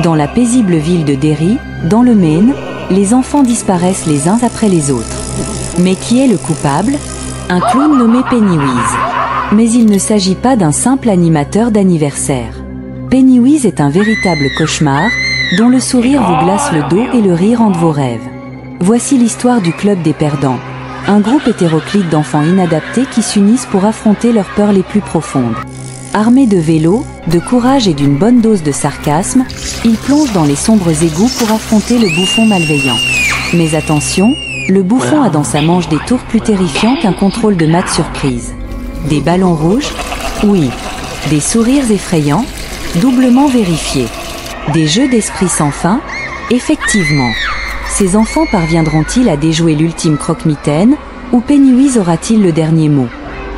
Dans la paisible ville de Derry, dans le Maine, les enfants disparaissent les uns après les autres. Mais qui est le coupable? Un clown nommé Pennywise. Mais il ne s'agit pas d'un simple animateur d'anniversaire. Pennywise est un véritable cauchemar, dont le sourire vous glace le dos et le rire hante vos rêves. Voici l'histoire du Club des Perdants. Un groupe hétéroclite d'enfants inadaptés qui s'unissent pour affronter leurs peurs les plus profondes. Armés de vélos, de courage et d'une bonne dose de sarcasme, ils plongent dans les sombres égouts pour affronter le bouffon malveillant. Mais attention, le bouffon a dans sa manche des tours plus terrifiants qu'un contrôle de maths surprise. Des ballons rouges? Oui. Des sourires effrayants? Doublement vérifiés. Des jeux d'esprit sans fin? Effectivement. Ces enfants parviendront-ils à déjouer l'ultime croque-mitaine, ou Pennywise aura-t-il le dernier mot?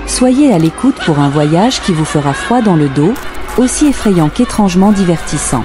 Soyez à l'écoute pour un voyage qui vous fera froid dans le dos, aussi effrayant qu'étrangement divertissant.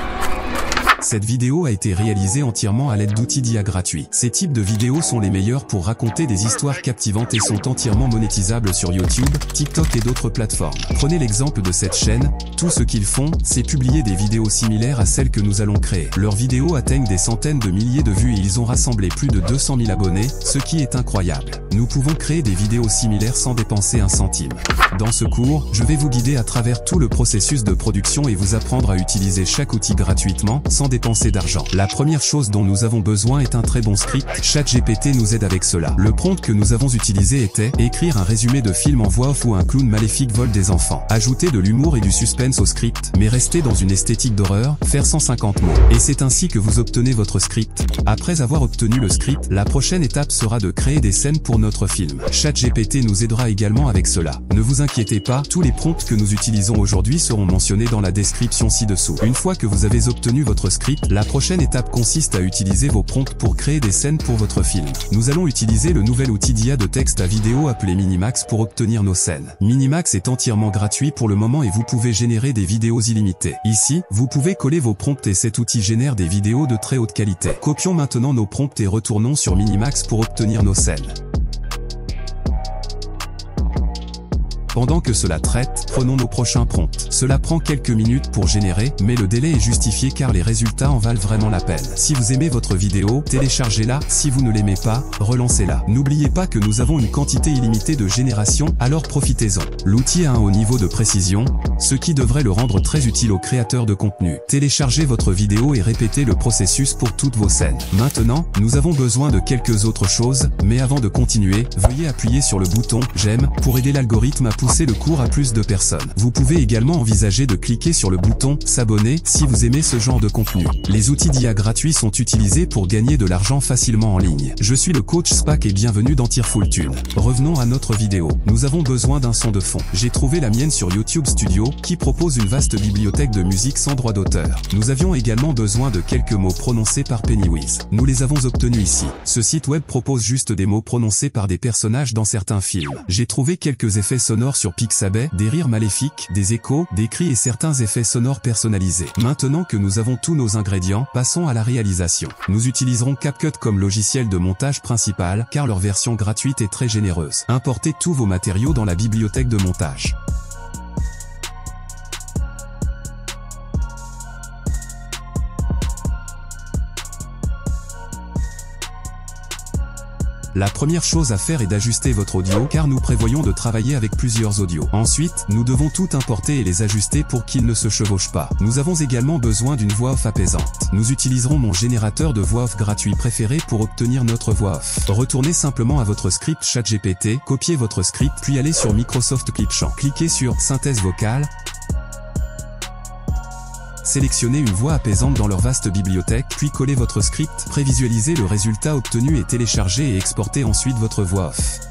Cette vidéo a été réalisée entièrement à l'aide d'outils d'IA gratuits. Ces types de vidéos sont les meilleurs pour raconter des histoires captivantes et sont entièrement monétisables sur YouTube, TikTok et d'autres plateformes. Prenez l'exemple de cette chaîne, tout ce qu'ils font, c'est publier des vidéos similaires à celles que nous allons créer. Leurs vidéos atteignent des centaines de milliers de vues et ils ont rassemblé plus de 200 000 abonnés, ce qui est incroyable. Nous pouvons créer des vidéos similaires sans dépenser un centime. Dans ce cours, je vais vous guider à travers tout le processus de production et vous apprendre à utiliser chaque outil gratuitement, sans dépenser d'argent. La première chose dont nous avons besoin est un très bon script. ChatGPT nous aide avec cela. Le prompt que nous avons utilisé était « Écrire un résumé de film en voix off où un clown maléfique vole des enfants ». Ajouter de l'humour et du suspense au script, mais rester dans une esthétique d'horreur, faire 150 mots. Et c'est ainsi que vous obtenez votre script. Après avoir obtenu le script, la prochaine étape sera de créer des scènes pour notre film. ChatGPT nous aidera également avec cela. Ne vous inquiétez pas, tous les prompts que nous utilisons aujourd'hui seront mentionnés dans la description ci-dessous. Une fois que vous avez obtenu votre script, la prochaine étape consiste à utiliser vos prompts pour créer des scènes pour votre film. Nous allons utiliser le nouvel outil d'IA de texte à vidéo appelé Minimax pour obtenir nos scènes. Minimax est entièrement gratuit pour le moment et vous pouvez générer des vidéos illimitées. Ici, vous pouvez coller vos prompts et cet outil génère des vidéos de très haute qualité. Copions maintenant nos prompts et retournons sur Minimax pour obtenir nos scènes. Pendant que cela traite, prenons nos prochains prompts. Cela prend quelques minutes pour générer, mais le délai est justifié car les résultats en valent vraiment la peine. Si vous aimez votre vidéo, téléchargez-la, si vous ne l'aimez pas, relancez-la. N'oubliez pas que nous avons une quantité illimitée de génération, alors profitez-en. L'outil a un haut niveau de précision, ce qui devrait le rendre très utile aux créateurs de contenu. Téléchargez votre vidéo et répétez le processus pour toutes vos scènes. Maintenant, nous avons besoin de quelques autres choses, mais avant de continuer, veuillez appuyer sur le bouton « J'aime » pour aider l'algorithme à pousser le cours à plus de personnes. Vous pouvez également envisager de cliquer sur le bouton « S'abonner » si vous aimez ce genre de contenu. Les outils d'IA gratuits sont utilisés pour gagner de l'argent facilement en ligne. Je suis le coach Spack et bienvenue dans Tearful. Revenons à notre vidéo. Nous avons besoin d'un son de fond. J'ai trouvé la mienne sur YouTube Studio, qui propose une vaste bibliothèque de musique sans droit d'auteur. Nous avions également besoin de quelques mots prononcés par Pennywise. Nous les avons obtenus ici. Ce site web propose juste des mots prononcés par des personnages dans certains films. J'ai trouvé quelques effets sonores sur Pixabay, des rires maléfiques, des échos, des cris et certains effets sonores personnalisés. Maintenant que nous avons tous nos ingrédients, passons à la réalisation. Nous utiliserons CapCut comme logiciel de montage principal, car leur version gratuite est très généreuse. Importez tous vos matériaux dans la bibliothèque de montage. La première chose à faire est d'ajuster votre audio car nous prévoyons de travailler avec plusieurs audios. Ensuite, nous devons tout importer et les ajuster pour qu'ils ne se chevauchent pas. Nous avons également besoin d'une voix off apaisante. Nous utiliserons mon générateur de voix off gratuit préféré pour obtenir notre voix off. Retournez simplement à votre script ChatGPT, copiez votre script puis allez sur Microsoft Clipchamp. Cliquez sur Synthèse vocale. Sélectionnez une voix apaisante dans leur vaste bibliothèque, puis collez votre script, prévisualisez le résultat obtenu et téléchargez et exportez ensuite votre voix off.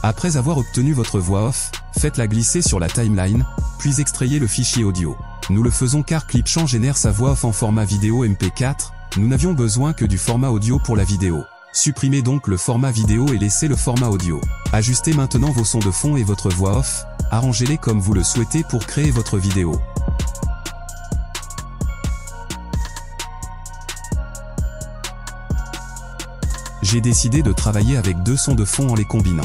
Après avoir obtenu votre voix off, faites-la glisser sur la timeline, puis extrayez le fichier audio. Nous le faisons car Clipchamp génère sa voix off en format vidéo MP4, nous n'avions besoin que du format audio pour la vidéo. Supprimez donc le format vidéo et laissez le format audio. Ajustez maintenant vos sons de fond et votre voix off, arrangez-les comme vous le souhaitez pour créer votre vidéo. J'ai décidé de travailler avec deux sons de fond en les combinant.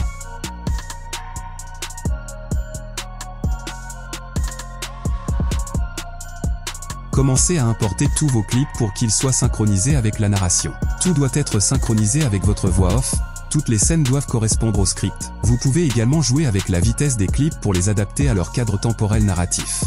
Commencez à importer tous vos clips pour qu'ils soient synchronisés avec la narration. Tout doit être synchronisé avec votre voix off, toutes les scènes doivent correspondre au script. Vous pouvez également jouer avec la vitesse des clips pour les adapter à leur cadre temporel narratif.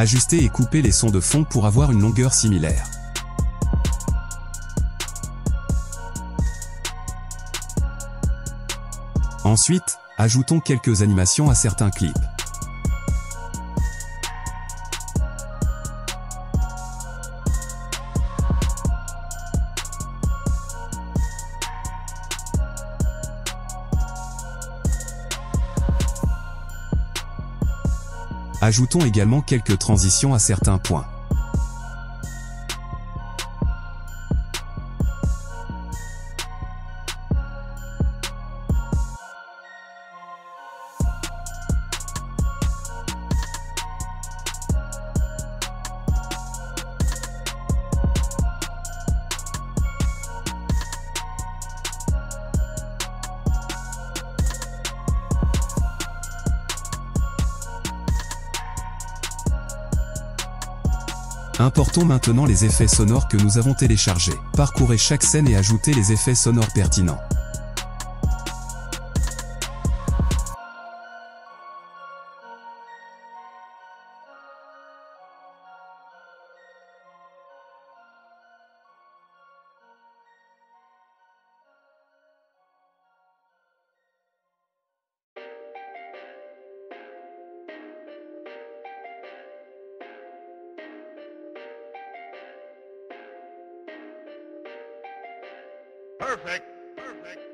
Ajustez et coupez les sons de fond pour avoir une longueur similaire. Ensuite, ajoutons quelques animations à certains clips. Ajoutons également quelques transitions à certains points. Importons maintenant les effets sonores que nous avons téléchargés. Parcourez chaque scène et ajoutez les effets sonores pertinents. Perfect. Perfect.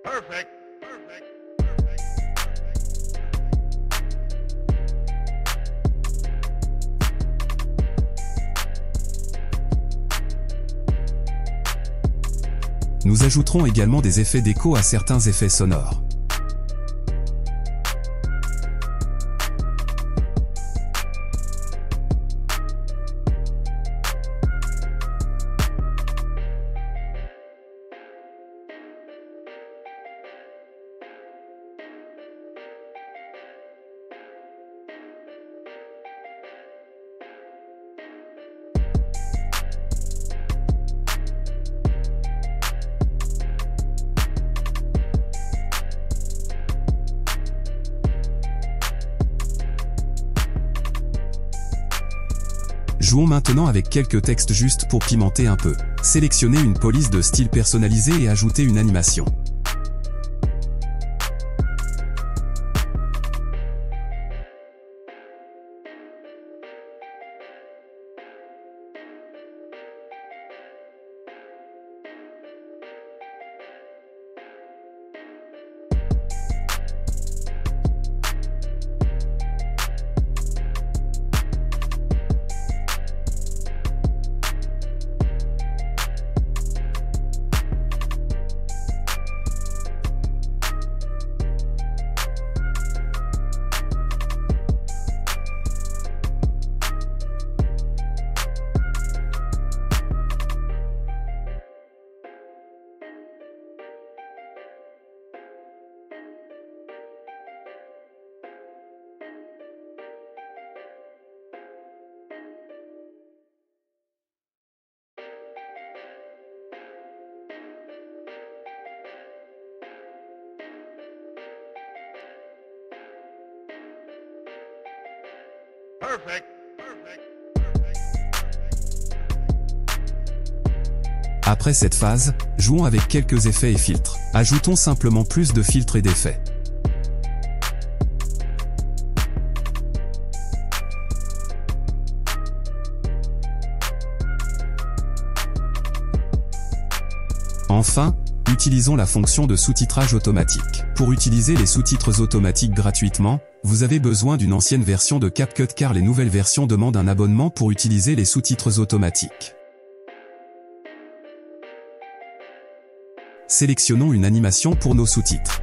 Perfect. Perfect. Nous ajouterons également des effets d'écho à certains effets sonores. Jouons maintenant avec quelques textes juste pour pimenter un peu. Sélectionnez une police de style personnalisé et ajoutez une animation. Perfect. Perfect. Après cette phase, jouons avec quelques effets et filtres. Ajoutons simplement plus de filtres et d'effets. Enfin, utilisons la fonction de sous-titrage automatique. Pour utiliser les sous-titres automatiques gratuitement, vous avez besoin d'une ancienne version de CapCut car les nouvelles versions demandent un abonnement pour utiliser les sous-titres automatiques. Sélectionnons une animation pour nos sous-titres.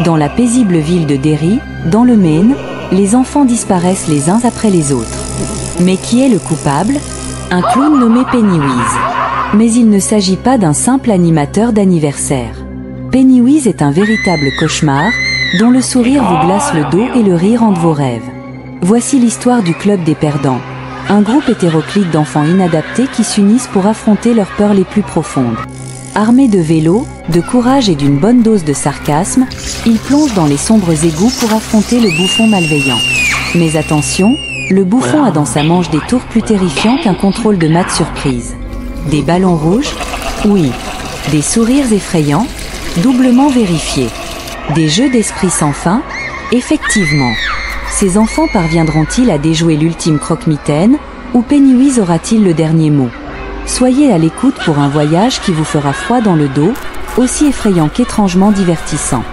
Dans la paisible ville de Derry, dans le Maine, les enfants disparaissent les uns après les autres. Mais qui est le coupable? Un clown nommé Pennywise. Mais il ne s'agit pas d'un simple animateur d'anniversaire. Pennywise est un véritable cauchemar, dont le sourire vous glace le dos et le rire hante vos rêves. Voici l'histoire du Club des Perdants. Un groupe hétéroclite d'enfants inadaptés qui s'unissent pour affronter leurs peurs les plus profondes. Armés de vélos, de courage et d'une bonne dose de sarcasme, ils plongent dans les sombres égouts pour affronter le bouffon malveillant. Mais attention, le bouffon a dans sa manche des tours plus terrifiants qu'un contrôle de maths surprise. Des ballons rouges? Oui. Des sourires effrayants? Doublement vérifiés. Des jeux d'esprit sans fin? Effectivement. Ces enfants parviendront-ils à déjouer l'ultime croque-mitaine, ou Pennywise aura-t-il le dernier mot? Soyez à l'écoute pour un voyage qui vous fera froid dans le dos, aussi effrayant qu'étrangement divertissant.